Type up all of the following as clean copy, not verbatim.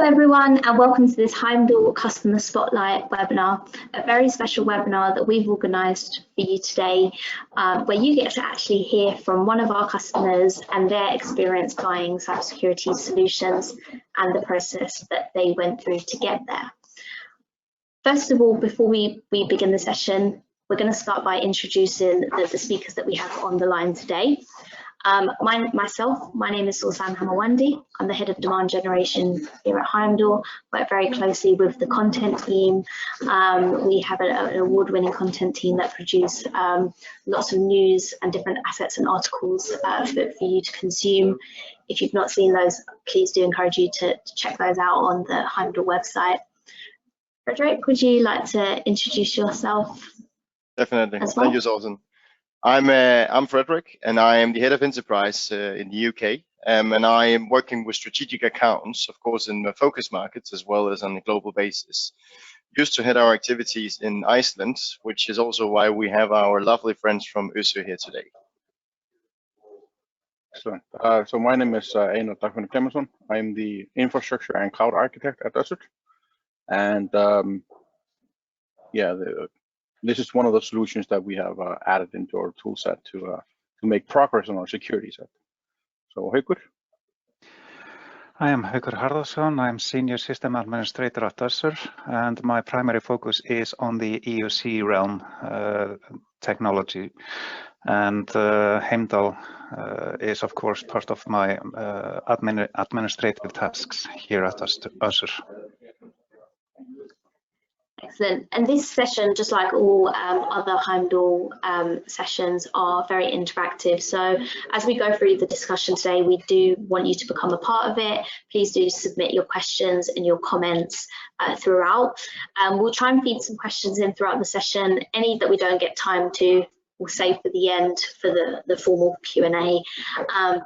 Hello everyone, and welcome to this Heimdal Customer Spotlight webinar, a very special webinar that we've organised for you today, where you get to actually hear from one of our customers and their experience buying cybersecurity solutions and the process that they went through to get there. First of all, before we begin the session, we're going to start by introducing the speakers that we have on the line today. My name is Sultan Hamawandi. I'm the head of demand generation here at Heimdal. Work very closely with the content team. We have an award-winning content team that produce lots of news and different assets and articles for you to consume. If you've not seen those, please do encourage you to check those out on the Heimdal website. Frederick, would you like to introduce yourself? Definitely. Well? Thank you, Sultan. I'm Frederick, and I am the head of enterprise in the UK, and I am working with strategic accounts, of course, in the focus markets as well as on a global basis. Used to head our activities in Iceland, which is also why we have our lovely friends from Össur here today. Excellent. So my name is Einar Dagfinnur Clemensson. I'm the infrastructure and cloud architect at Össur, and this is one of the solutions that we have added into our tool set to make progress on our security set. So Haukur. I am Haukur Harðarson. I'm Senior System Administrator at Össur, and my primary focus is on the EUC realm technology. And Heimdal is, of course, part of my administrative tasks here at Össur. Excellent. And this session, just like all other Heimdal sessions, are very interactive. So as we go through the discussion today, we do want you to become a part of it. Please do submit your questions and your comments throughout. We'll try and feed some questions in throughout the session. Any that we don't get time to, we'll save for the end for the formal Q&A,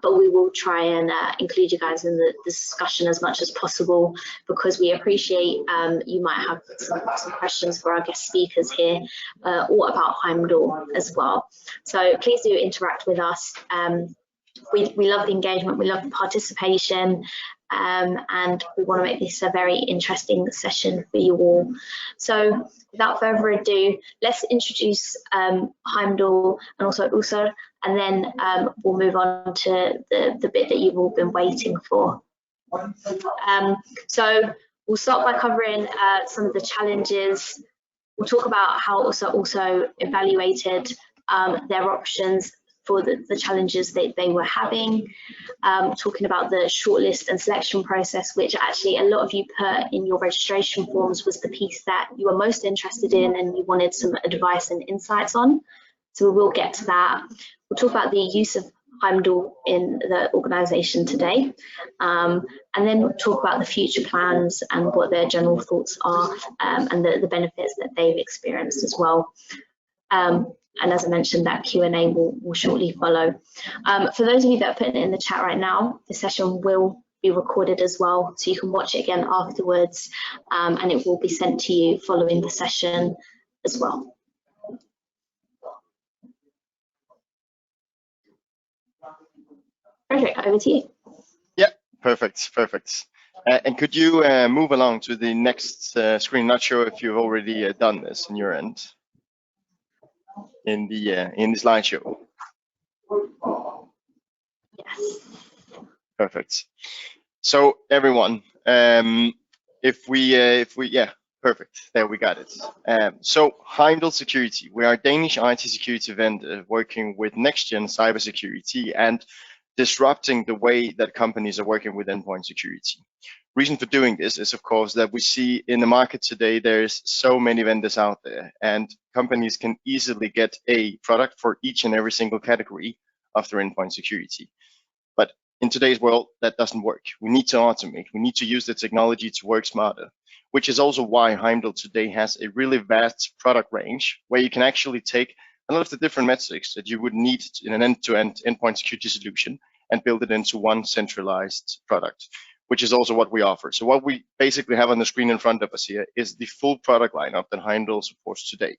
but we will try and include you guys in the discussion as much as possible, because we appreciate you might have some questions for our guest speakers here or about Heimdal as well. So please do interact with us. We love the engagement, we love the participation, and we want to make this a very interesting session for you all. So without further ado, let's introduce Heimdal and also Össur, and then we'll move on to the bit that you've all been waiting for. So we'll start by covering some of the challenges. We'll talk about how Össur also evaluated their options for the challenges they were having, talking about the shortlist and selection process, which actually a lot of you put in your registration forms was the piece that you were most interested in and you wanted some advice and insights on. So we will get to that. We'll talk about the use of Heimdal in the organisation today, and then we'll talk about the future plans and what their general thoughts are, and the benefits that they've experienced as well. And as I mentioned, that Q&A will shortly follow. For those of you that are putting it in the chat right now, the session will be recorded as well, so you can watch it again afterwards, and it will be sent to you following the session as well. Frederick, over to you. Yeah, perfect. And could you move along to the next screen? Not sure if you've already done this on your end. In the slideshow. Yes. Perfect. So everyone, if we perfect. There we got it. So Heimdal Security, we are a Danish IT security vendor working with next-gen cybersecurity and disrupting the way that companies are working with endpoint security. Reason for doing this is, of course, that we see in the market today there's so many vendors out there, and companies can easily get a product for each and every single category of their endpoint security. But in today's world, that doesn't work. We need to automate. We need to use the technology to work smarter, which is also why Heimdal today has a really vast product range where you can actually take a lot of the different metrics that you would need in an end-to-end endpoint security solution and build it into one centralized product, which is also what we offer. So what we basically have on the screen in front of us here is the full product lineup that Heimdal supports today.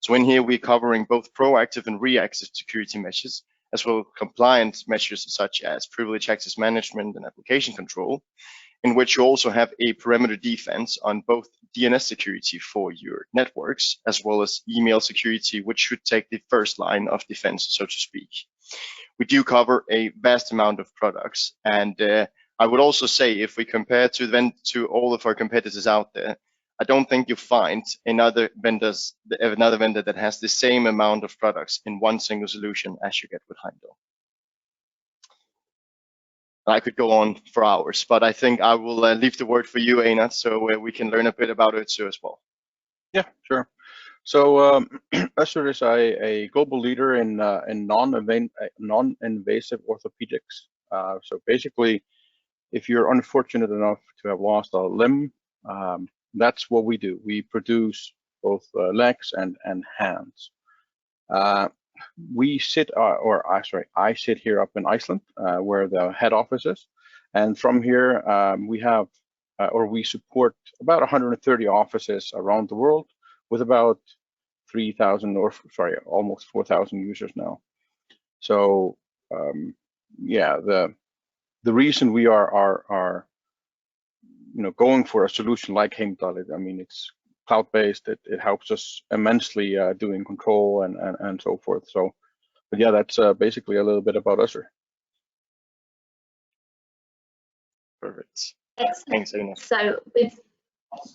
So in here, we're covering both proactive and reactive security measures, as well as compliance measures such as privilege access management and application control. in which you also have a perimeter defense on both DNS security for your networks, as well as email security, which should take the first line of defense, so to speak. We do cover a vast amount of products, and I would also say, if we compare to all of our competitors out there, I don't think you'll find another vendor that has the same amount of products in one single solution as you get with Heimdal. I could go on for hours, but I think I will leave the word for you, Einar, so we can learn a bit about Össur as well. Yeah, sure. So Össur is a global leader in non-invasive orthopedics. So basically, if you're unfortunate enough to have lost a limb, that's what we do. We produce both legs and hands. I sit here up in Iceland, where the head office is, and from here we support about 130 offices around the world with about 3,000 almost 4,000 users now. So yeah, the reason we are going for a solution like Heimdal, I mean, it's cloud-based. It helps us immensely doing control and so forth. So, but yeah, that's basically a little bit about Össur. Perfect. Excellent. Thanks, Einar. So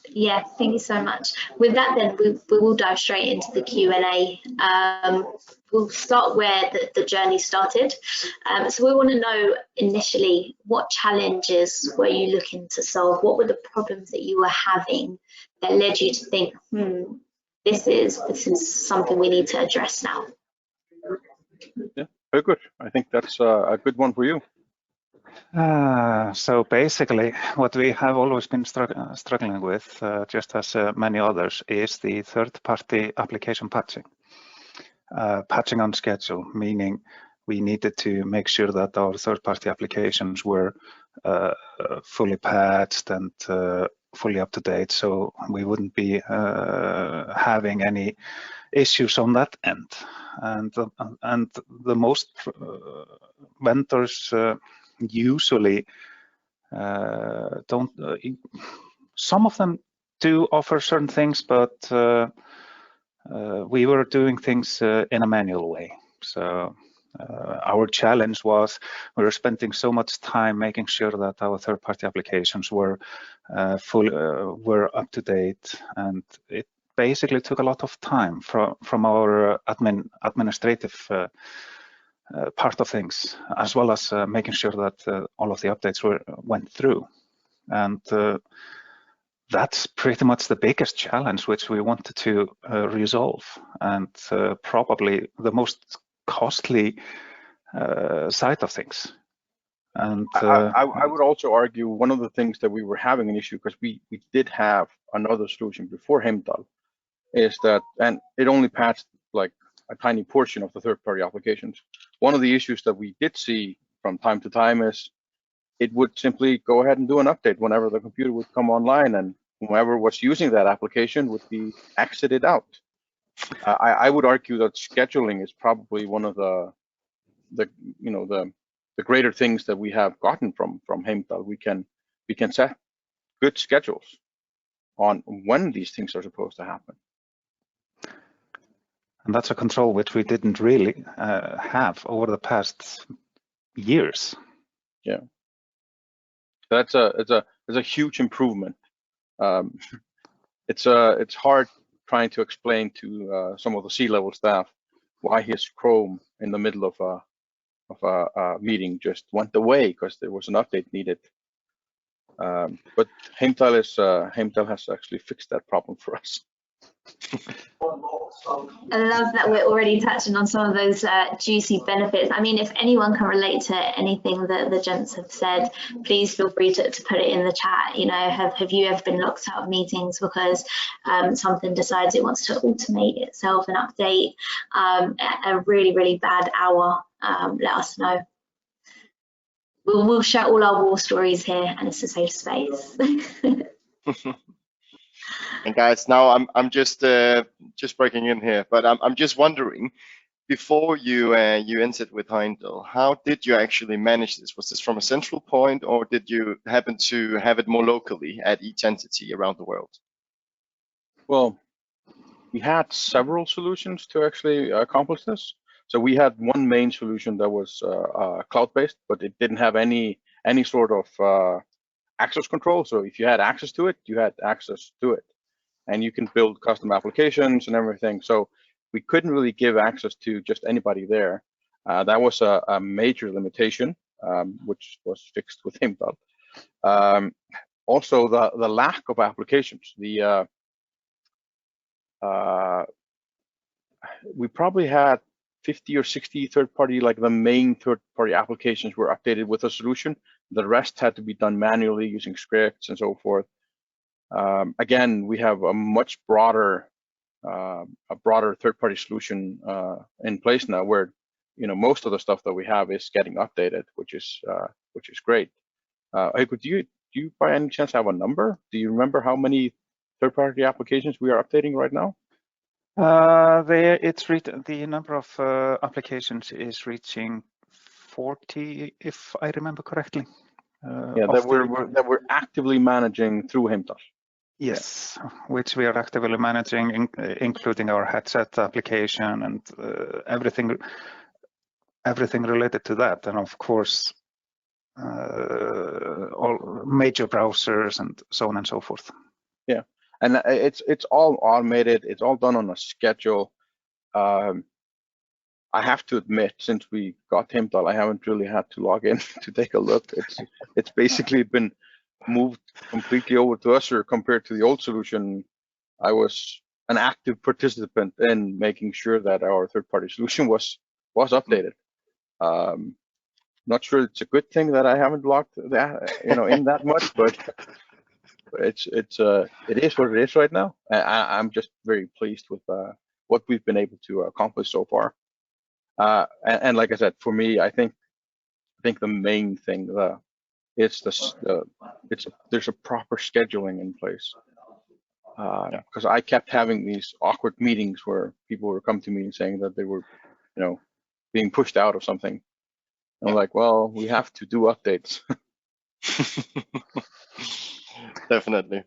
yeah, thank you so much. With that, then we will dive straight into the Q&A. We'll start where the journey started. So we want to know initially, what challenges were you looking to solve? What were the problems that you were having that led you to think, this is something we need to address now? Yeah, very good. I think that's a good one for you. So basically, what we have always been struggling with, just as many others, is the third-party application patching. Patching on schedule, meaning we needed to make sure that our third-party applications were fully patched and fully up to date, so we wouldn't be having any issues on that end. And the most vendors usually don't. Some of them do offer certain things, but we were doing things in a manual way. So our challenge was we were spending so much time making sure that our third-party applications were were up to date, and it basically took a lot of time from our administrative part of things, as well as making sure that all of the updates went through. And that's pretty much the biggest challenge which we wanted to resolve, and probably the most costly side of things. And I would also argue one of the things that we were having an issue, because we did have another solution before Heimdal, is that, and it only patched like a tiny portion of the third-party applications. One of the issues that we did see from time to time is it would simply go ahead and do an update whenever the computer would come online, and whoever was using that application would be exited out. I would argue that scheduling is probably one of the greater things that we have gotten from Heimdal. We can set good schedules on when these things are supposed to happen. And that's a control which we didn't really have over the past years. Yeah, it's a huge improvement. It's hard trying to explain to some of the C-level staff why his Chrome in the middle of a meeting just went away because there was an update needed. But Heimdal has actually fixed that problem for us. I love that we're already touching on some of those juicy benefits. I mean, if anyone can relate to anything that the gents have said, please feel free to put it in the chat. You know, have you ever been locked out of meetings because something decides it wants to automate itself and update at a really, really bad hour? Let us know. We'll share all our war stories here, and it's a safe space. And guys, now I'm just breaking in here, but I'm just wondering, before you you entered with Heimdal, how did you actually manage this? Was this from a central point, or did you happen to have it more locally at each entity around the world? Well, we had several solutions to actually accomplish this. So we had one main solution that was cloud-based, but it didn't have any sort of access control. So if you had access to it, you had access to it, and you can build custom applications and everything. So we couldn't really give access to just anybody there. That was a major limitation, which was fixed with Heimdal. Also, the lack of applications. We probably had 50 or 60 third-party, like the main third-party applications were updated with a solution. The rest had to be done manually using scripts and so forth. Again, we have a much broader third-party solution in place now, where most of the stuff that we have is getting updated, which is great. Heiko, do you by any chance have a number? Do you remember how many third-party applications we are updating right now? The number of applications is reaching 40, if I remember correctly. Yeah, that we're actively managing through Heimdal. Yes, which we are actively managing, including our headset application and everything related to that, and of course all major browsers and so on and so forth. Yeah, and it's all automated. It's all done on a schedule. I have to admit, since we got Heimdal, I haven't really had to log in to take a look. It's basically been moved completely over to Össur compared to the old solution. I was an active participant in making sure that our third-party solution was updated. Not sure it's a good thing that I haven't logged that in that much, but it is what it is right now. I'm just very pleased with what we've been able to accomplish so far. And like I said, for me, I think the main thing there's a proper scheduling in place. Because I kept having these awkward meetings where people would come to me and saying that they were, being pushed out of something. And I'm like, well, we have to do updates. Definitely.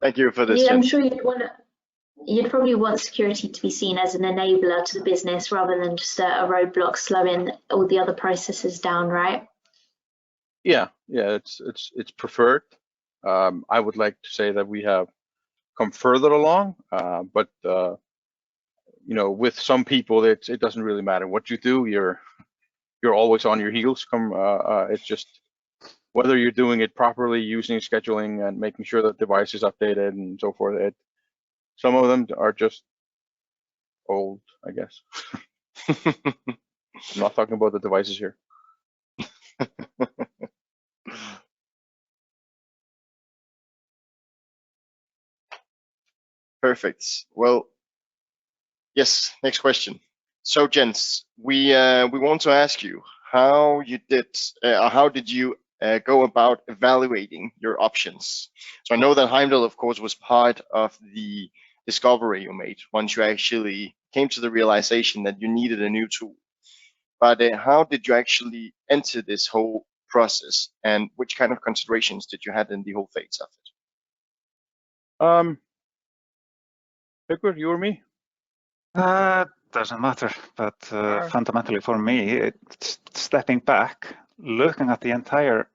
Thank you for this. Yeah, I'm sure you'd probably want security to be seen as an enabler to the business rather than just a roadblock slowing all the other processes down, right? Yeah, it's preferred. I would like to say that we have come further along, but with some people, it doesn't really matter what you do. You're always on your heels. It's just whether you're doing it properly, using scheduling and making sure that device is updated and so forth. Some of them are just old, I guess. I'm not talking about the devices here. Perfect. Well, yes, next question. So, gents, we want to ask you how did you go about evaluating your options? So I know that Heimdal, of course, was part of the discovery you made once you actually came to the realization that you needed a new tool. But how did you actually enter this whole process, and which kind of considerations did you have in the whole phase of it? Edward, you or me? Doesn't matter, but fundamentally for me, it's stepping back, looking at the entire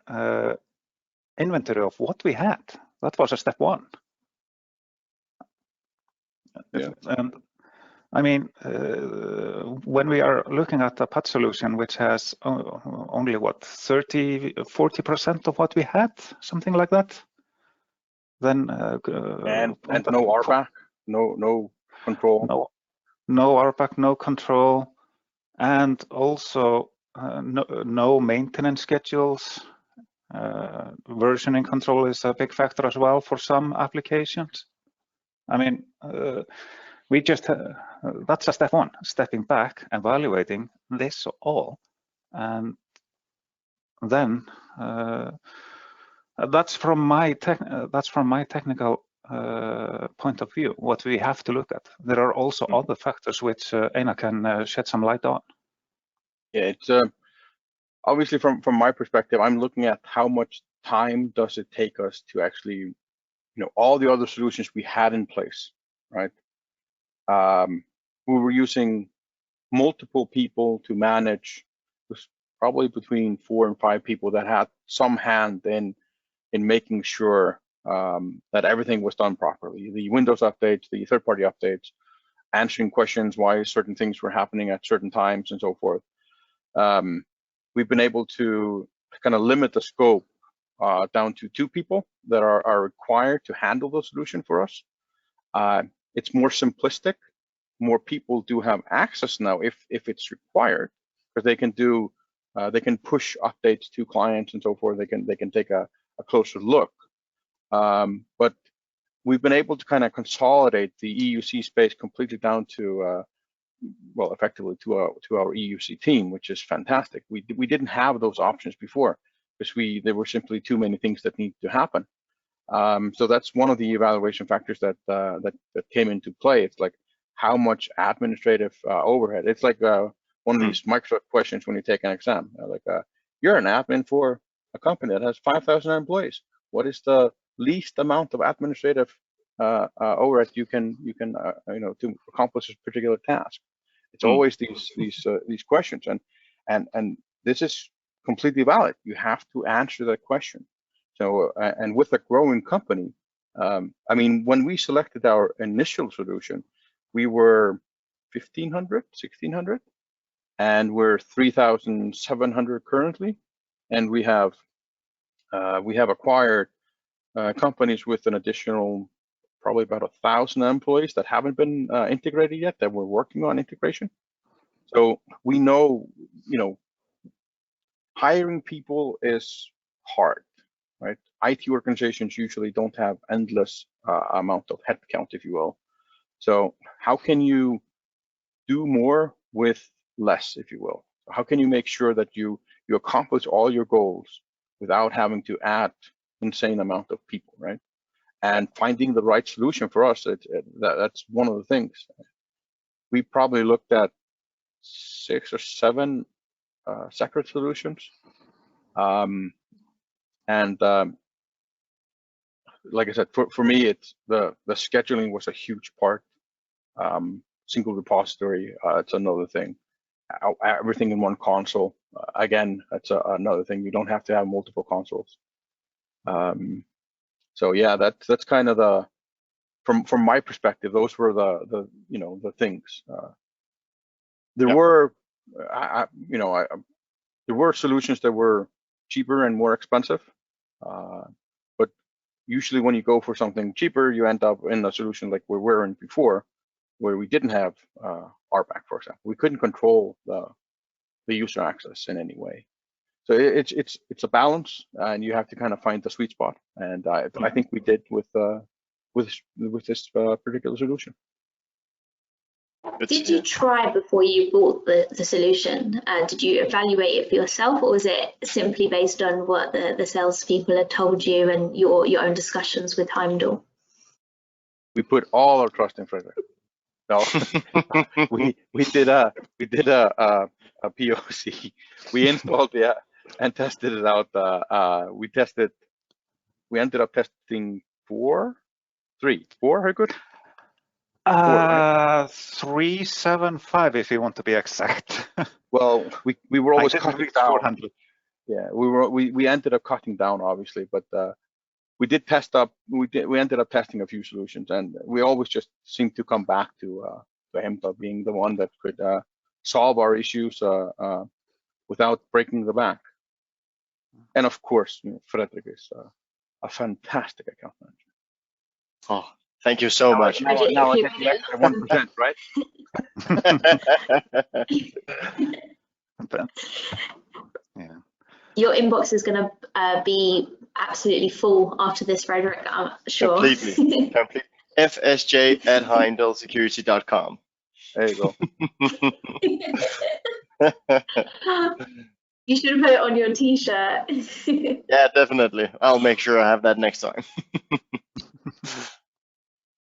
inventory of what we had. That was a step one. Yeah. And I mean, when we are looking at a PAT solution which has only 40% of what we had, something like that, then and no RBAC, no control. No RBAC, no control, and also no maintenance schedules. Versioning control is a big factor as well for some applications. I mean, we just that's a step one, stepping back, evaluating this all, and then that's from my technical point of view, what we have to look at. There are also other factors which Einar can shed some light on. Yeah, it's obviously from my perspective, I'm looking at how much time does it take us to actually, all the other solutions we had in place, right? We were using multiple people to manage, probably between 4 and 5 people that had some hand in making sure that everything was done properly. The Windows updates, the third-party updates, answering questions why certain things were happening at certain times and so forth. We've been able to kind of limit the scope down to 2 people that are required to handle the solution for us. It's more simplistic. More people do have access now if it's required, because they can do they can push updates to clients and so forth. They can take a closer look. But we've been able to kind of consolidate the EUC space completely down to well, effectively to our EUC team, which is fantastic. We didn't have those options before because there were simply too many things that need to happen. So that's one of the evaluation factors that came into play. It's like how much administrative overhead. It's like one of these Microsoft questions when you take an exam. You're an admin for a company that has 5,000 employees. What is the least amount of administrative overhead you can to accomplish a particular task? It's always these questions, and this is completely valid. You have to answer that question. So and with a growing company, I mean, when we selected our initial solution, we were 1,500, 1,600, and we're 3,700 currently, and we have acquired companies with an additional probably about 1,000 employees that haven't been integrated yet, that we're working on integration. So we know, hiring people is hard, right? IT organizations usually don't have endless amount of headcount, if you will. So how can you do more with less, if you will? How can you make sure that you accomplish all your goals without having to add insane amount of people, right? And finding the right solution for us, that's one of the things. We probably looked at 6 or 7 separate solutions. Like I said, for me, it's the scheduling was a huge part. Single repository, it's another thing. Everything in one console, again, that's another thing. You don't have to have multiple consoles. So yeah, that's kind of the from my perspective, those were the things. There were there were solutions that were cheaper and more expensive, but usually when you go for something cheaper, you end up in a solution like we were in before, where we didn't have RBAC, for example. We couldn't control the user access in any way. So it's a balance, and you have to kind of find the sweet spot. And I think we did with this particular solution. Did you try before you bought the solution? Did you evaluate it for yourself, or was it simply based on what the salespeople had told you and your own discussions with Heimdal? We put all our trust in Frederick. No, we did a POC. We installed and tested it out. We ended up testing 4, how good? 375, if you want to be exact. Well, we were always cutting down. 400. Yeah, we ended up cutting down, obviously, but we did test up. We ended up testing a few solutions, and we always just seemed to come back to Heimdal being the one that could solve our issues without breaking the bank. And of course, Frederick is a fantastic account manager. Oh, thank you so much. Now I get the extra 1%, right? Yeah. Your inbox is going to be absolutely full after this, Frederick, I'm sure. Completely. fsj@heimdalsecurity.com. There you go. You should put it on your t-shirt. Yeah, definitely. I'll make sure I have that next time.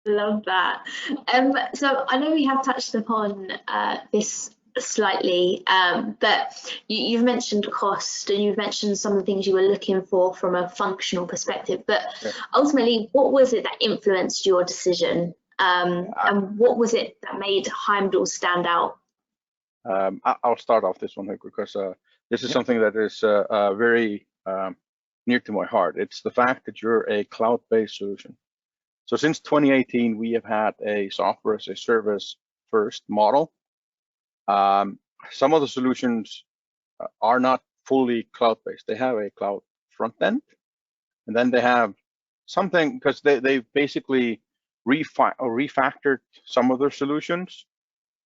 Love that. So I know we have touched upon this slightly, but you've mentioned cost and you've mentioned some of the things you were looking for from a functional perspective. But Yeah. ultimately, what was it that influenced your decision? And what was it that made Heimdal stand out? I'll start off this one, because this is something that is very near to my heart. It's the fact that you're a cloud-based solution. So since 2018, we have had a software as a service first model. Some of the solutions are not fully cloud-based. They have a cloud front end, and then they have something, because they basically refactored some of their solutions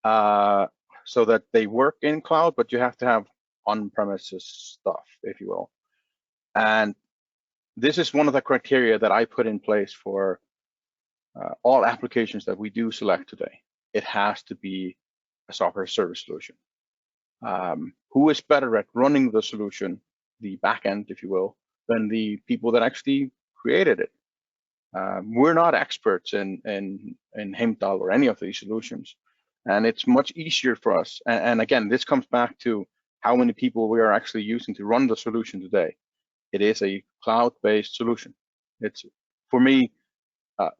so that they work in cloud, but you have to have on-premises stuff, if you will. And this is one of the criteria that I put in place for all applications that we do select today. It has to be a software service solution. Who is better at running the solution, the backend, if you will, than the people that actually created it? We're not experts in Heimdal or any of these solutions, and it's much easier for us. And again, this comes back to how many people we are actually using to run the solution today. It is a cloud-based solution. It's, for me,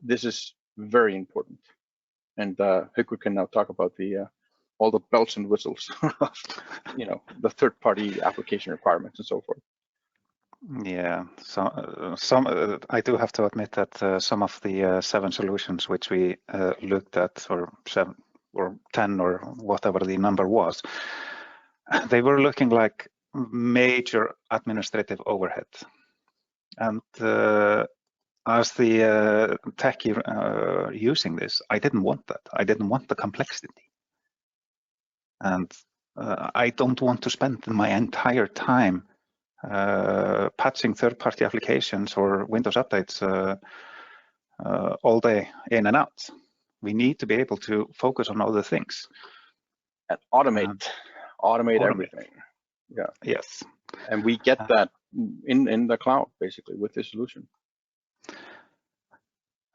this is very important. And Haukur can now talk about the all the bells and whistles of, the third-party application requirements and so forth. Yeah, so I do have to admit that some of the 7 solutions which we looked at, or 7 or 10 or whatever the number was, they were looking like major administrative overhead. And as the techie using this, I didn't want that. I didn't want the complexity. And I don't want to spend my entire time patching third-party applications or Windows updates all day in and out. We need to be able to focus on other things. And automate everything. Yeah. Yes. And we get that in the cloud, basically, with this solution.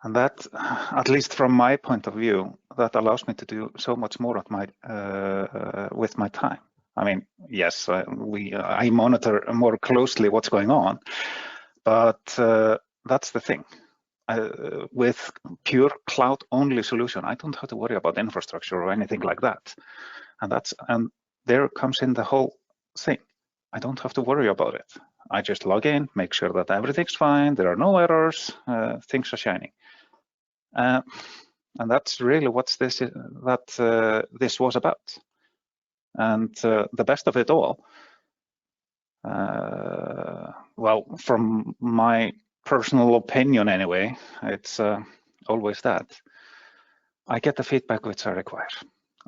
And that, at least from my point of view, that allows me to do so much more at my with my time. I mean, yes, I monitor more closely what's going on, but that's the thing. With pure cloud-only solution, I don't have to worry about infrastructure or anything like that. And there comes in the whole thing. I don't have to worry about it. I just log in, make sure that everything's fine, there are no errors, things are shining. And that's really what this was about. And the best of it all, well, from my personal opinion anyway, it's always that I get the feedback which I require.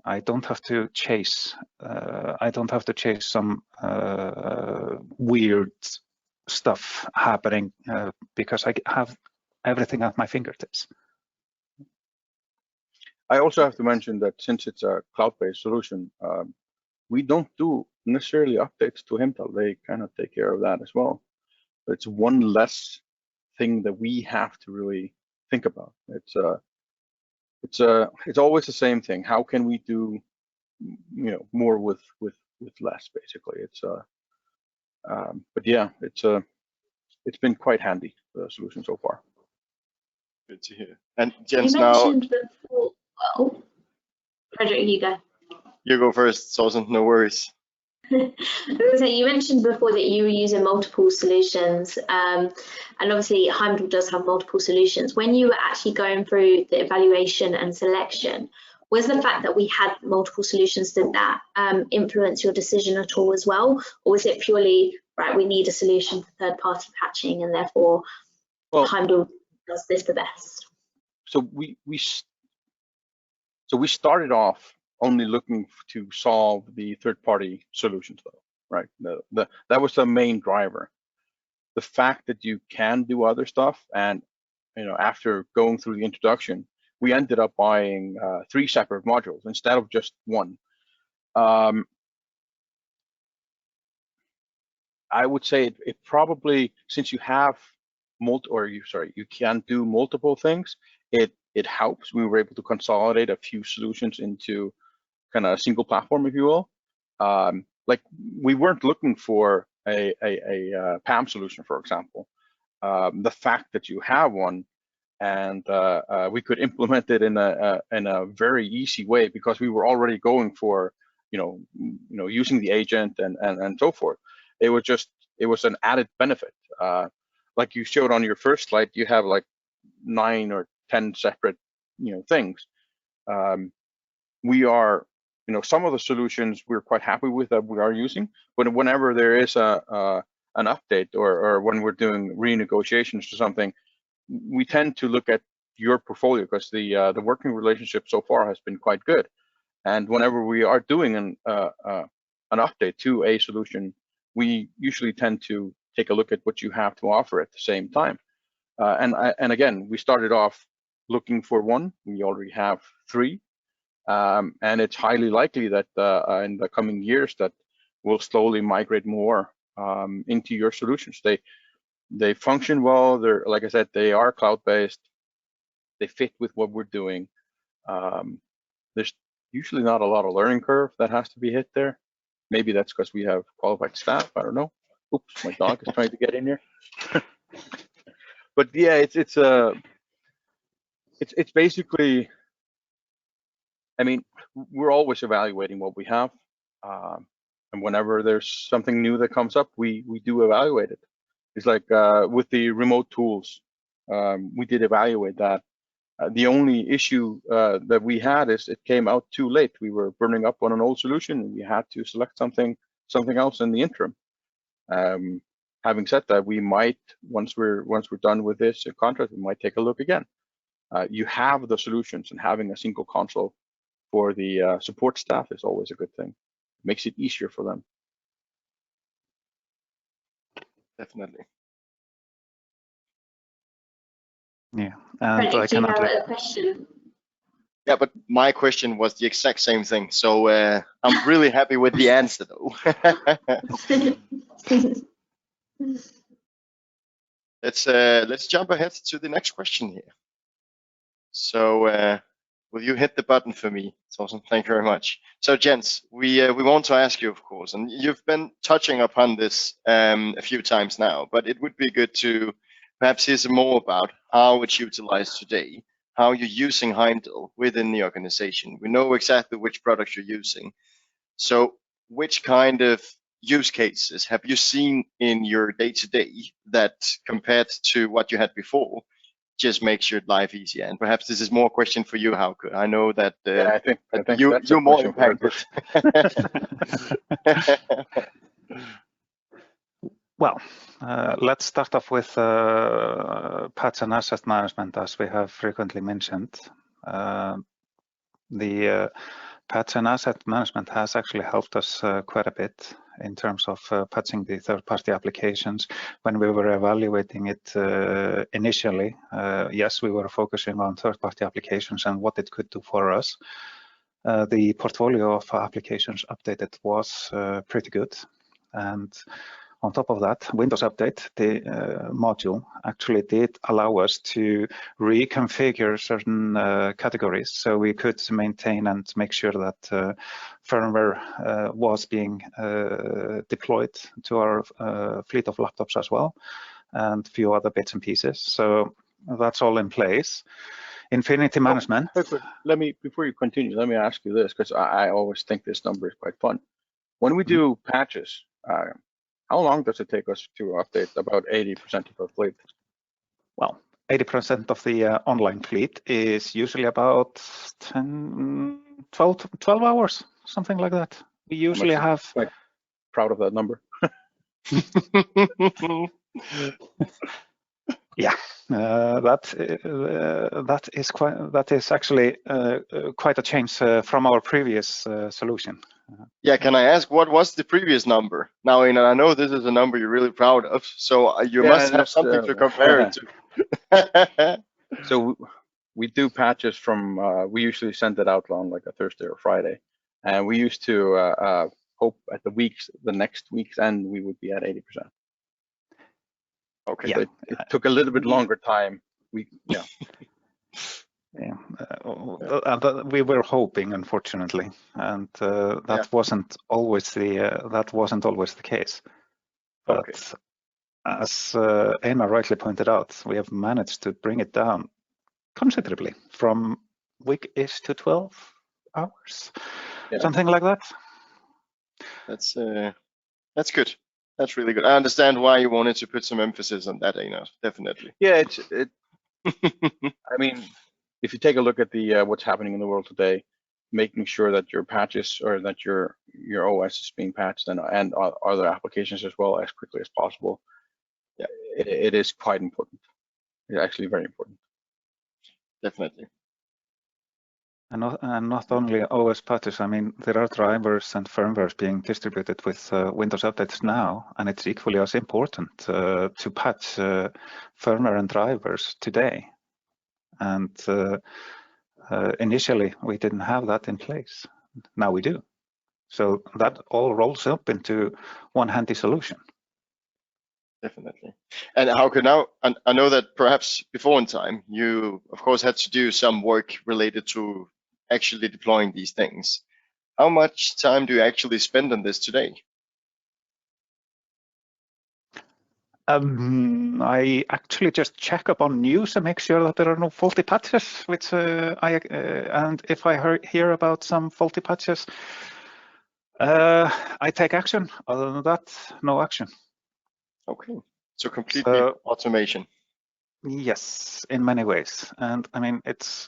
I don't have to chase. I don't have to chase some weird stuff happening because I have everything at my fingertips. I also have to mention that since it's a cloud-based solution, we don't do necessarily updates to Heimdal. They kind of take care of that as well. But it's one less thing that we have to really think about. It's always the same thing. How can we do, more with less? Basically, but yeah, it's been quite handy, the solution so far. Good to hear. And Jens, you mentioned before. Oh, Frederick, you go. You go first, Susan. No worries. So you mentioned before that you were using multiple solutions, and obviously Heimdal does have multiple solutions. When you were actually going through the evaluation and selection, was the fact that we had multiple solutions, did that influence your decision at all as well, or was it purely right? We need a solution for third-party patching, and therefore Heimdal does this the best. So we started off only looking to solve the third-party solutions, though, right? That was the main driver. The fact that you can do other stuff, and after going through the introduction, we ended up buying 3 separate modules instead of just one. I would say it probably, since you have you can do multiple things, it it helps. We were able to consolidate a few solutions into kind of a single platform, if you will. Like we weren't looking for a PAM solution, for example. The fact that you have one and we could implement it in a very easy way because we were already going for using the agent and so forth. It was an added benefit. Like you showed on your first slide, you have like 9 or 10 separate things. We are some of the solutions we're quite happy with that we are using, but whenever there is an update or when we're doing renegotiations or something, we tend to look at your portfolio because the working relationship so far has been quite good. And whenever we are doing an update to a solution, we usually tend to take a look at what you have to offer at the same time. And again, we started off looking for one. We already have 3, and it's highly likely that in the coming years that we'll slowly migrate more into your solutions. They function well. They're, like I said, they are cloud-based. They fit with what we're doing. There's usually not a lot of learning curve that has to be hit there. Maybe that's because we have qualified staff. I don't know. Oops, my dog is trying to get in here. But yeah, it's basically. I mean, we're always evaluating what we have, and whenever there's something new that comes up, we do evaluate it. It's like with the remote tools, we did evaluate that. The only issue that we had is it came out too late. We were burning up on an old solution, and we had to select something else in the interim. Having said that, we might once we're done with this contract, we might take a look again. You have the solutions, and having a single console for the support staff is always a good thing. It makes it easier for them. Definitely. Yeah, and Fredrik, do you have a question? Yeah, but my question was the exact same thing. So I'm really happy with the answer, though. Let's jump ahead to the next question here. So will you hit the button for me? It's awesome. Thank you very much. So, gents, we want to ask you, of course, and you've been touching upon this a few times now, but it would be good to perhaps hear some more about how it's utilized today, how you're using Heimdal within the organization. We know exactly which products you're using. So which kind of use cases have you seen in your day-to-day that compared to what you had before just makes your life easier? And perhaps this is more a question for you, Hauke. I know that I think you're more impacted. Well, let's start off with patch and asset management, as we have frequently mentioned. The patch and asset management has actually helped us quite a bit in terms of patching the third-party applications. When we were evaluating it initially, yes, we were focusing on third-party applications and what it could do for us. The portfolio of applications updated was pretty good. And on top of that, Windows Update, the module, actually did allow us to reconfigure certain categories, so we could maintain and make sure that firmware was being deployed to our fleet of laptops as well, and a few other bits and pieces. So that's all in place. Infinity management. Before you continue, let me ask you this, because I always think this number is quite fun. When we do patches, how long does it take us to update about 80% of our fleet? Well, 80% of the online fleet is usually about 12 hours, something like that. We usually have. Quite proud of that number. Yeah, that is actually quite a change from our previous solution. Yeah, can I ask what was the previous number? Now, I know this is a number you're really proud of, so you must have something to compare it to. So we do patches from, we usually send it out on like a Thursday or Friday, and we used to hope at the next week's end, we would be at 80%. Okay. So it took a little bit longer time. Yeah, we were hoping, unfortunately, and that wasn't always the case. But as Einar rightly pointed out, we have managed to bring it down considerably from week-ish to 12 hours, something like that. That's good. That's really good. I understand why you wanted to put some emphasis on that, Einar. Definitely. Yeah, I mean, if you take a look at the what's happening in the world today, making sure that your patches or that your OS is being patched and other applications as well as quickly as possible. Yeah, it is quite important. It's actually very important. Definitely. And not only OS patches, I mean, there are drivers and firmwares being distributed with Windows updates now, and it's equally as important to patch firmware and drivers today. And initially, we didn't have that in place. Now we do. So that all rolls up into one handy solution. Definitely. And how could now, I know that perhaps before in time, you of course had to do some work related to actually deploying these things. How much time do you actually spend on this today? I actually just check up on news and make sure that there are no faulty patches, which and if I hear about some faulty patches, I take action. Other than that, no action. Okay, so completely automation. Yes, in many ways. And I mean, it's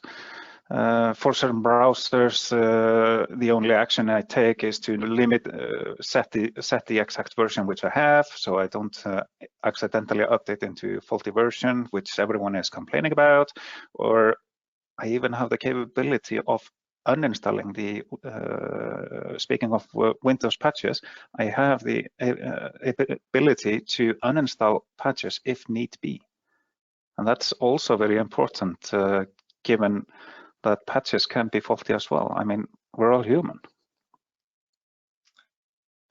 for certain browsers, the only action I take is to limit, set the exact version which I have, so I don't accidentally update into faulty version, which everyone is complaining about. Or I even have the capability of uninstalling the, speaking of Windows patches, I have the ability to uninstall patches if need be. And that's also very important, given that patches can be faulty as well. I mean, we're all human.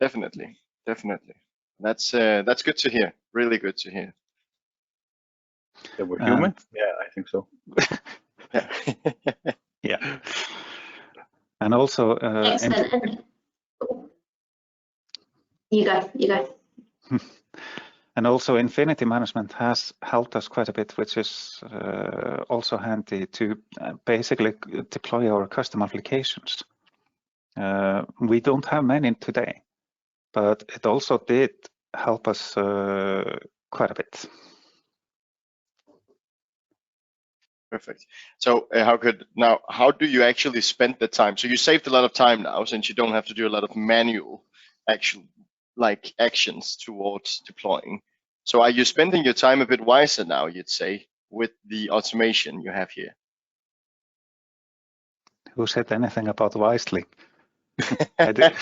Definitely, definitely. That's good to hear. Really good to hear. That we're human? Yeah, I think so. Yeah. And also, excellent. You go. And also Infinity Management has helped us quite a bit, which is also handy to basically deploy our custom applications. We don't have many today, but it also did help us quite a bit. Perfect. So how do you actually spend the time? So you saved a lot of time now, since you don't have to do a lot of manual actions towards deploying. So are you spending your time a bit wiser now, you'd say, with the automation you have here? Who said anything about wisely? I did.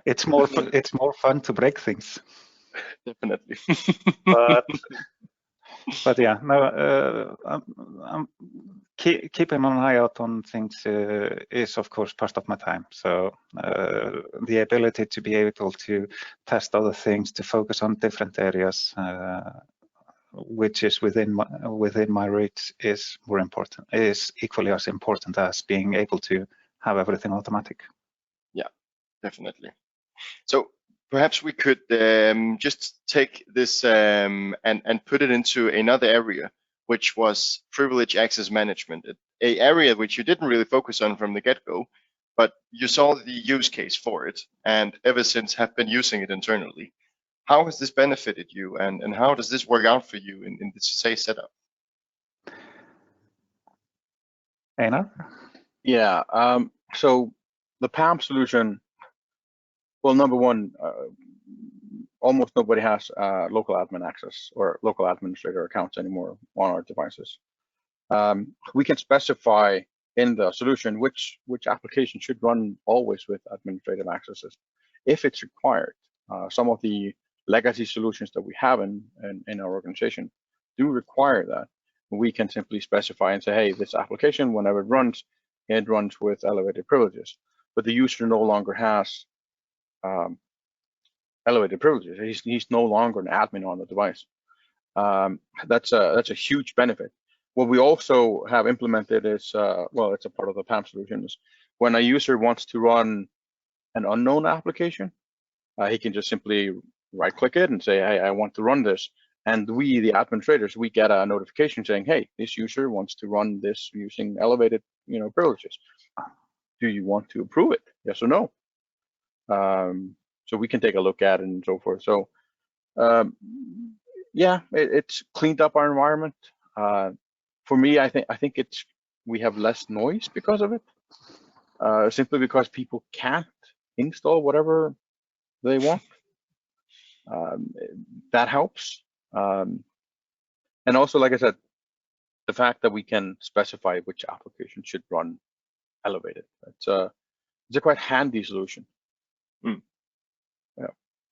It's more fun to break things. Definitely. But yeah, no, I'm keeping an eye out on things is of course part of my time. So the ability to be able to test other things, to focus on different areas, which is within my reach, is more important. Is equally as important as being able to have everything automatic. Yeah, definitely. So perhaps we could just take this and put it into another area, which was privilege access management, an area which you didn't really focus on from the get-go, but you saw the use case for it, and ever since have been using it internally. How has this benefited you, and how does this work out for you in the SAE setup? Einar? Yeah, so the PAM solution, well, number one, almost nobody has local admin access or local administrator accounts anymore on our devices. We can specify in the solution which application should run always with administrative accesses if it's required. Some of the legacy solutions that we have in our organization do require that. We can simply specify and say, hey, this application, whenever it runs with elevated privileges, but the user no longer has elevated privileges. He's no longer an admin on the device. That's a huge benefit. what we also have implemented is, well, it's a part of the PAM solution, is when a user wants to run an unknown application, he can just simply right-click it and say, hey, I want to run this. And we, the administrators, we get a notification saying, hey, this user wants to run this using elevated, privileges. Do you want to approve it? Yes or no? So we can take a look at it and so forth. So yeah, it's cleaned up our environment. For me, I think we have less noise because of it, simply because people can't install whatever they want. That helps. And also, like I said, the fact that we can specify which application should run elevated. It's a quite handy solution. Mm. Yeah,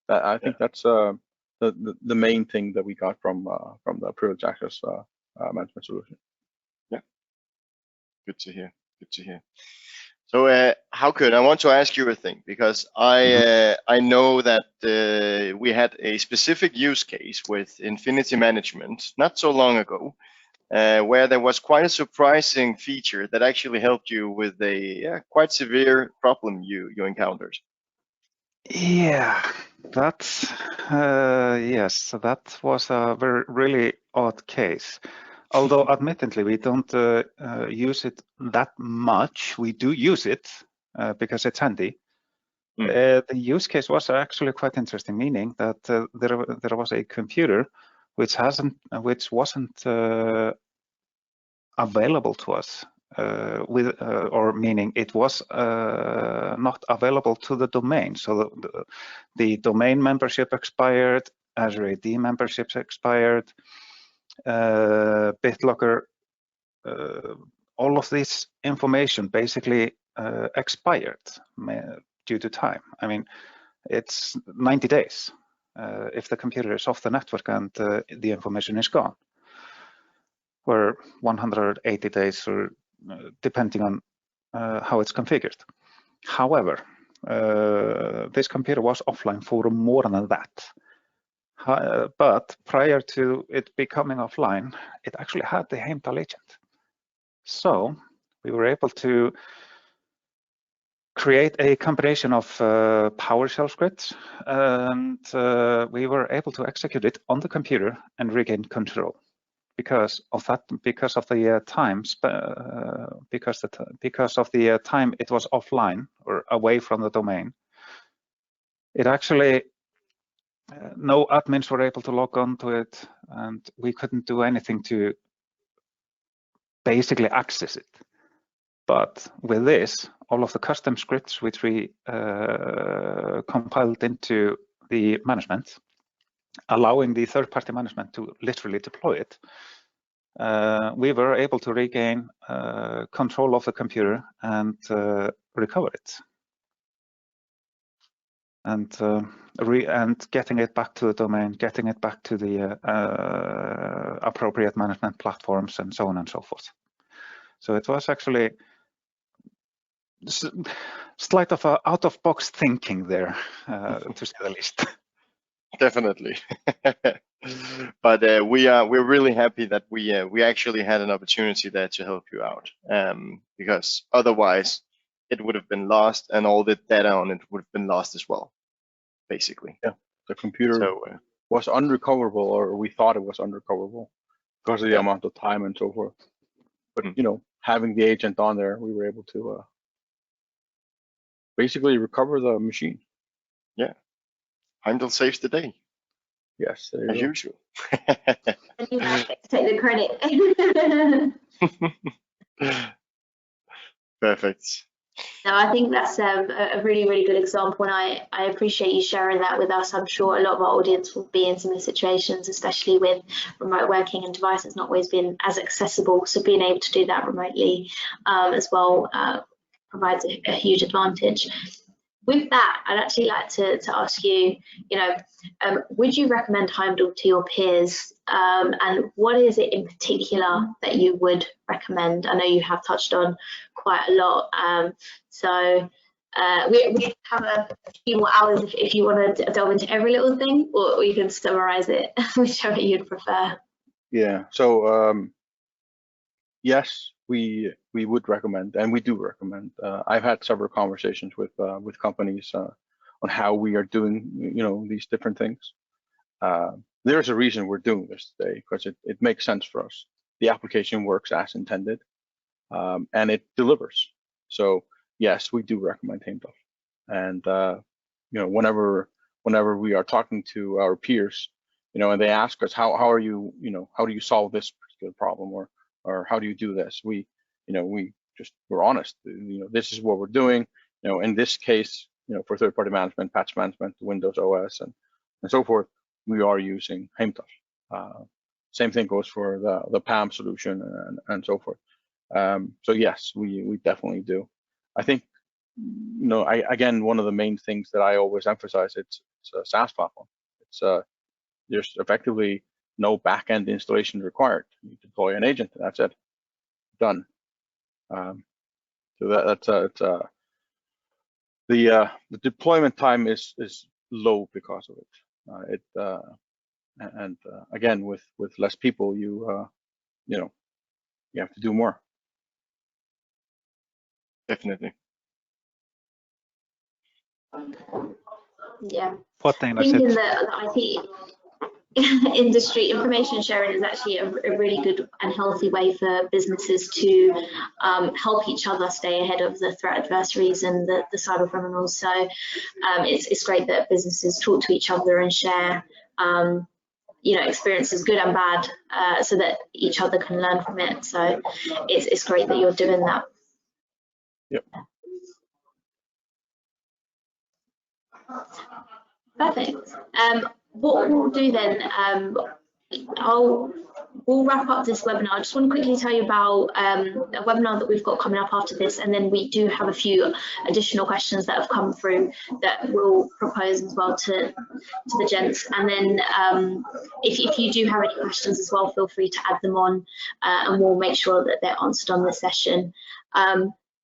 I think that's the main thing that we got from the privileged access management solution. Yeah, good to hear. Good to hear. So, I want to ask you a thing, because I know that we had a specific use case with Infinity Management not so long ago, where there was quite a surprising feature that actually helped you with a quite severe problem you encountered. Yeah, that's yes. So that was a really odd case. Although, admittedly, we don't use it that much. We do use it because it's handy. The use case was actually quite interesting, meaning that there was a computer which wasn't available to us, or meaning it was not available to the domain. So the domain membership expired, Azure AD memberships expired, BitLocker, all of this information basically expired due to time. I mean, it's 90 days if the computer is off the network and the information is gone, or 180 days, or depending on how it's configured. However, this computer was offline for more than that. But prior to it becoming offline, it actually had the Heimdal agent. So we were able to create a combination of PowerShell scripts, and we were able to execute it on the computer and regain control. Because of the time it was offline or away from the domain, it actually no admins were able to log on to it, and we couldn't do anything to basically access it. But with this, all of the custom scripts which we compiled into the management, allowing the third-party management to literally deploy it, we were able to regain control of the computer and recover it, and getting it back to the domain, getting it back to the appropriate management platforms, and so on and so forth. So it was actually slight of a out-of-box thinking there, to say the least. Definitely. But we're really happy that we actually had an opportunity there to help you out, because otherwise it would have been lost, and all the data on it would have been lost as well, basically. Yeah, the computer was unrecoverable, or we thought it was unrecoverable because of the amount of time and so forth. But having the agent on there, we were able to basically recover the machine. Yeah. Heimdal saves the day. Yes, as usual. And you have to take the credit. Perfect. No, I think that's a really, really good example, and I appreciate you sharing that with us. I'm sure a lot of our audience will be in similar situations, especially with remote working and devices not always being as accessible. So being able to do that remotely as well provides a huge advantage. With that, I'd actually like to ask you, would you recommend Heimdal to your peers? And what is it in particular that you would recommend? I know you have touched on quite a lot. So we have a few more hours if you want to delve into every little thing, or you can summarize it, whichever you'd prefer. Yeah, so yes, we would recommend, and we do recommend. I've had several conversations with companies on how we are doing, these different things. There's a reason we're doing this today, because it makes sense for us. The application works as intended, and it delivers. So yes, we do recommend Heimdal. And whenever we are talking to our peers, and they ask us how are you, how do you solve this particular problem, or how do you do this, we're honest. This is what we're doing. In this case, for third-party management, patch management, Windows OS, and so forth, we are using Heimdal. Same thing goes for the PAM solution and so forth. So yes, we definitely do. I think, again, one of the main things that I always emphasize, it's a SaaS platform. There's effectively no back-end installation required. You deploy an agent, and that's it, done. So the deployment time is low because of it. And again, with less people, you have to do more. Definitely. Yeah. What thing I think in the IT industry, information sharing is actually a really good and healthy way for businesses to help each other stay ahead of the threat adversaries and the cyber criminals. So it's great that businesses talk to each other and share experiences, good and bad, so that each other can learn from it. So it's great that you're doing that. Yep. Perfect. What we'll do then, we'll wrap up this webinar. I just want to quickly tell you about a webinar that we've got coming up after this, and then we do have a few additional questions that have come through that we'll propose as well to the gents. And then if you do have any questions as well, feel free to add them on, and we'll make sure that they're answered on this session.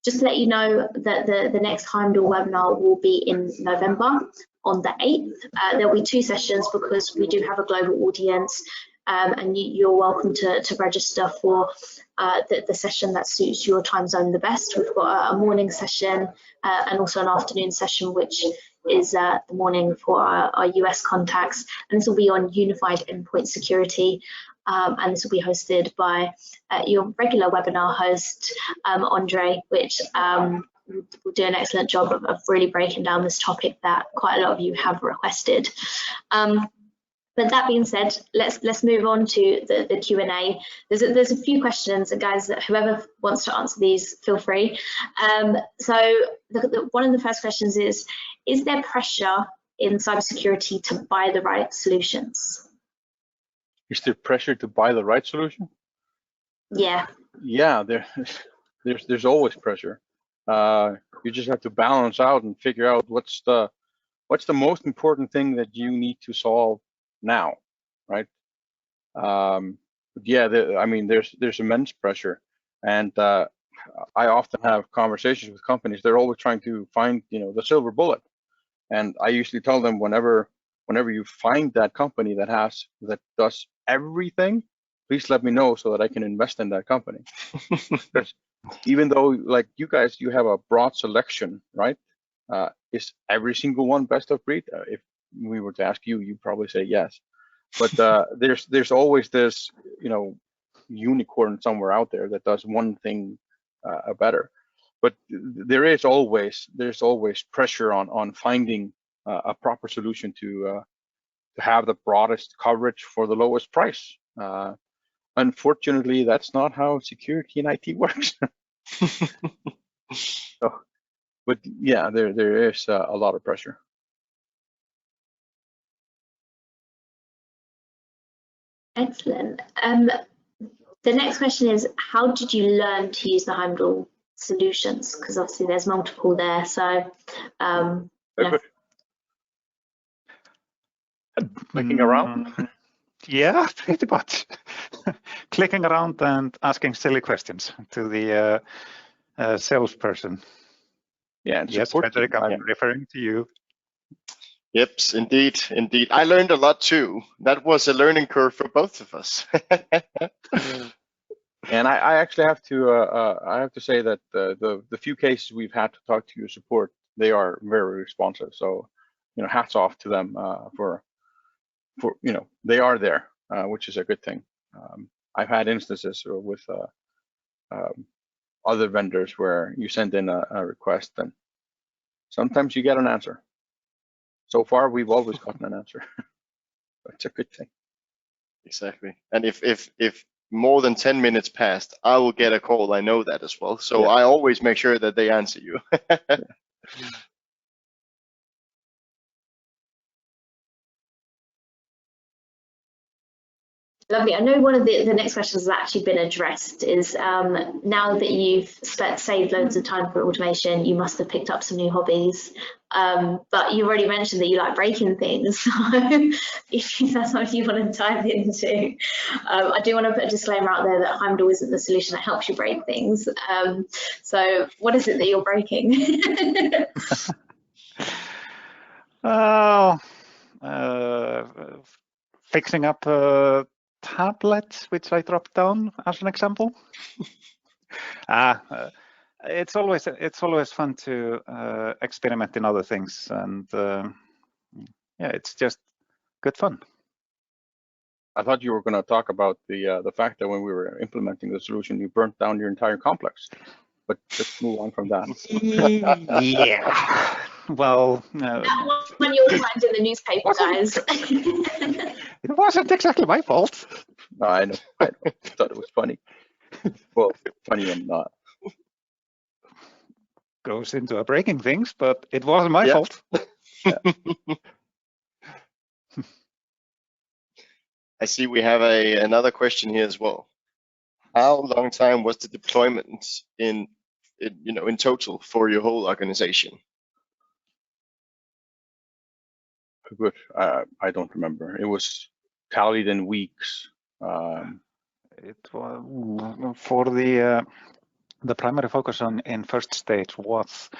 Just to let you know that the next Heimdal webinar will be in November on the 8th. There'll be 2 sessions because we do have a global audience, and you're welcome to register for the session that suits your time zone the best. We've got a morning session and also an afternoon session, which is the morning for our US contacts, and this will be on unified endpoint security. And this will be hosted by your regular webinar host, Andre, which will do an excellent job of really breaking down this topic that quite a lot of you have requested. But that being said, let's move on to the Q&A. There's a few questions, and guys, whoever wants to answer these, feel free. So one of the first questions is there pressure in cybersecurity to buy the right solutions? Is there pressure to buy the right solution? Yeah. Yeah, there's always pressure. You just have to balance out and figure out what's the most important thing that you need to solve now, right? Yeah, there's immense pressure, and I often have conversations with companies. They're always trying to find the silver bullet, and I usually tell them whenever you find that company that does everything, please let me know so that I can invest in that company. Because even though, like you guys, you have a broad selection, right? Is every single one best of breed? If we were to ask you, you'd probably say yes. But there's always this, unicorn somewhere out there that does one thing better. But there's always pressure on finding a proper solution to have the broadest coverage for the lowest price. Unfortunately, that's not how security and IT works. But yeah, there is a lot of pressure. Excellent. The next question is, how did you learn to use the Heimdal solutions? Because obviously there's multiple there. So Clicking around? Yeah, pretty much. Clicking around and asking silly questions to the salesperson. Yeah, and yes, Frederick, I'm referring to you. Yep, indeed. I learned a lot too. That was a learning curve for both of us. And I actually have to say that the few cases we've had to talk to your support, they are very responsive. So, hats off to them for they are there, which is a good thing. I've had instances with other vendors where you send in a request and sometimes you get an answer. So far, we've always gotten an answer. It's a good thing. Exactly. And if more than 10 minutes passed, I will get a call. I know that as well. So I always make sure that they answer you. Lovely. I know one of the next questions has actually been addressed is now that you've saved loads of time for automation, you must have picked up some new hobbies. But you already mentioned that you like breaking things. So if that's something you want to dive into, I do want to put a disclaimer out there that Heimdal isn't the solution that helps you break things. So what is it that you're breaking? Fixing up a tablet, which I dropped down as an example. It's always fun to experiment in other things, and it's just good fun. I thought you were going to talk about the fact that when we were implementing the solution, you burnt down your entire complex. But just move on from that. Yeah. Well, that was when you were find in the newspaper, guys. It wasn't exactly my fault. No, I know. I thought it was funny. Well, funny and not. Goes into breaking things, but it wasn't my fault. I see we have another question here as well. How long time was the deployment in total for your whole organization? Good. I don't remember. It was tallied in weeks. It was for the primary focus in first stage was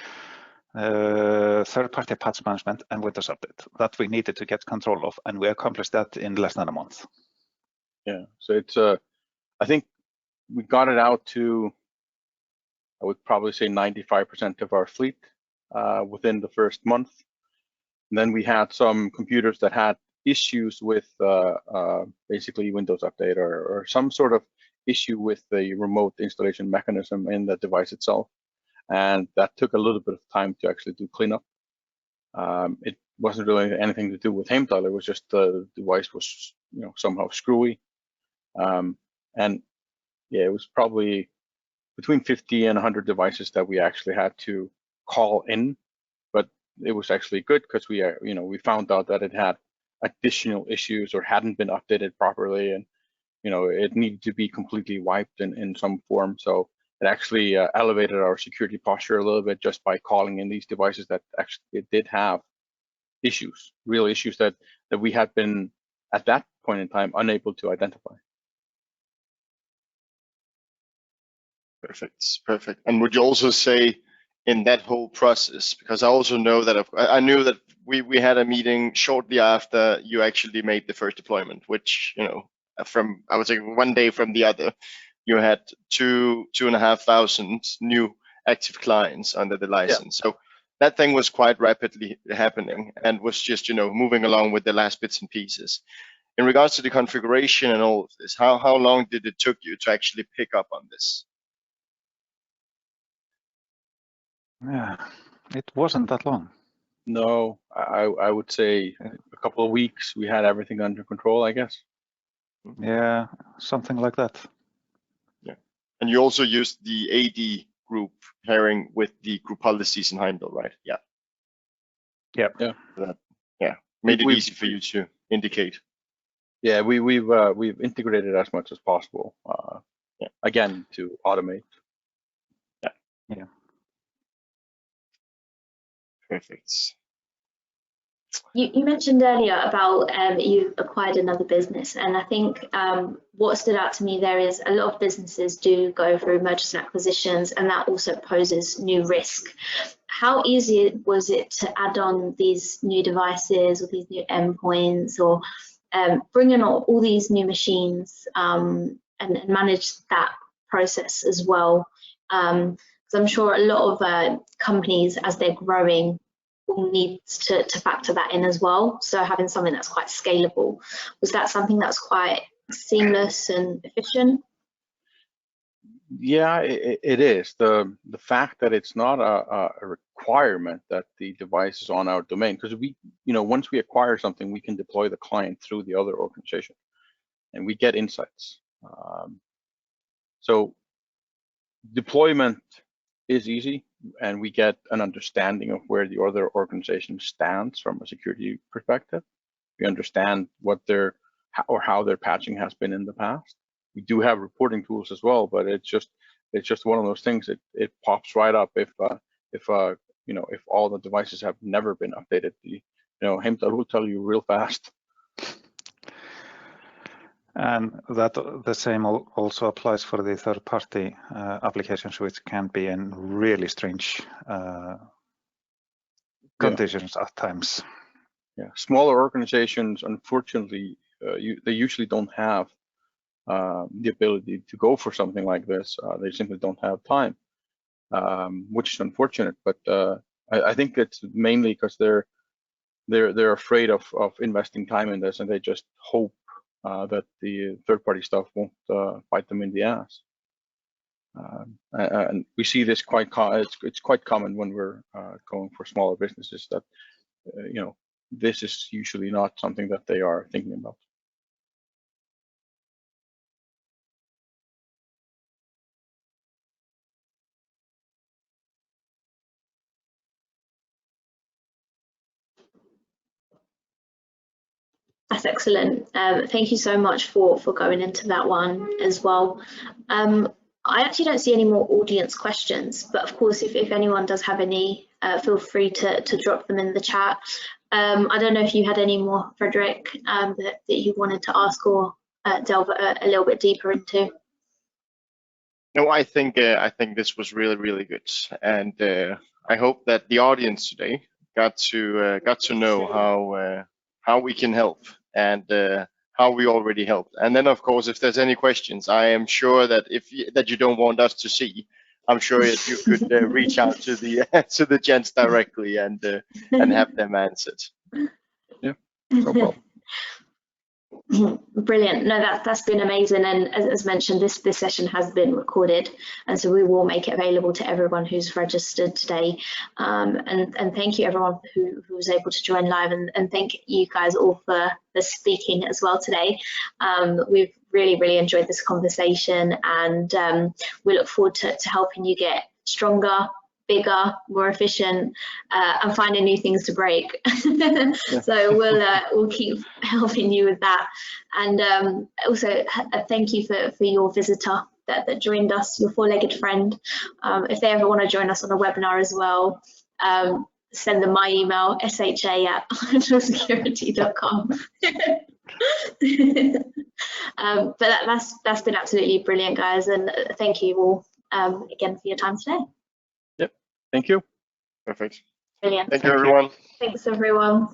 third-party patch management and Windows Update that we needed to get control of, and we accomplished that in less than a month. Yeah. So it's I think we got it out to, I would probably say 95% of our fleet within the first month. And then we had some computers that had issues with basically Windows Update or some sort of issue with the remote installation mechanism in the device itself. And that took a little bit of time to actually do cleanup. It wasn't really anything to do with Heimdal. It was just the device was somehow screwy. And yeah, it was probably between 50 and 100 devices that we actually had to call in. But it was actually good because we found out that it had additional issues or hadn't been updated properly, and it needed to be completely wiped in some form. So it actually elevated our security posture a little bit just by calling in these devices that actually did have issues, real issues that we had been at that point in time unable to identify. Perfect. And would you also say in that whole process, because I also know that I knew that we had a meeting shortly after you actually made the first deployment, which from, I would say, one day from the other, you had 2,500 new active clients under the license. So that thing was quite rapidly happening and was just moving along with the last bits and pieces. In regards to the configuration and all of this, how long did it took you to actually pick up on this? Yeah, it wasn't that long. No, I would say a couple of weeks. We had everything under control, I guess. Yeah, something like that. Yeah, and you also used the AD group pairing with the group policies in Heimdal, right? Yeah. Yep. Yeah. Made it easy for you to indicate. Yeah, we've integrated as much as possible. Again, to automate. Yeah. Perfect. You mentioned earlier about you acquired another business, and I think what stood out to me there is a lot of businesses do go through mergers and acquisitions, and that also poses new risk. How easy was it to add on these new devices or these new endpoints, or bring in all these new machines and manage that process as well. Because I'm sure a lot of companies, as they're growing, will need to factor that in as well. So having something that's quite scalable, was that something that's quite seamless and efficient? Yeah, it is. The fact that it's not a requirement that the device is on our domain, because we, once we acquire something, we can deploy the client through the other organization, and we get insights. So deployment is easy, and we get an understanding of where the other organization stands from a security perspective. We understand what how their patching has been in the past. We do have reporting tools as well, but it's just one of those things. It pops right up if all the devices have never been updated. Heimdal will tell you real fast. And that the same also applies for the third-party applications, which can be in really strange conditions at times. Yeah, smaller organizations, unfortunately, they usually don't have the ability to go for something like this. They simply don't have time, which is unfortunate. But I think it's mainly because they're afraid of investing time in this, and they just hope that the third-party stuff won't bite them in the ass. And we see this it's quite common when we're going for smaller businesses that this is usually not something that they are thinking about. That's excellent. Thank you so much for going into that one as well. I actually don't see any more audience questions, but of course, if anyone does have any, feel free to drop them in the chat. I don't know if you had any more, Frederick, that you wanted to ask or delve a little bit deeper into. No, I think this was really, really good, and I hope that the audience today got to know how we can help and how we already helped. And then, of course, if there's any questions, I am sure that that you don't want us to see, I'm sure that you could reach out to the gents directly and have them answered. Yeah, no problem. Brilliant. No, that's been amazing. And as mentioned, this session has been recorded, and so we will make it available to everyone who's registered today. And thank you everyone who was able to join live, and thank you guys all for speaking as well today. We've really enjoyed this conversation, and we look forward to helping you get stronger, bigger, more efficient, and finding new things to break. So we'll keep helping you with that. And also thank you for your visitor that joined us, your four-legged friend. If they ever want to join us on a webinar as well, send them my email, sha@untitled.security.com. But that's been absolutely brilliant, guys, and thank you all again for your time today. Yep, thank you. Perfect. Brilliant. Thank you, everyone. Thanks, everyone.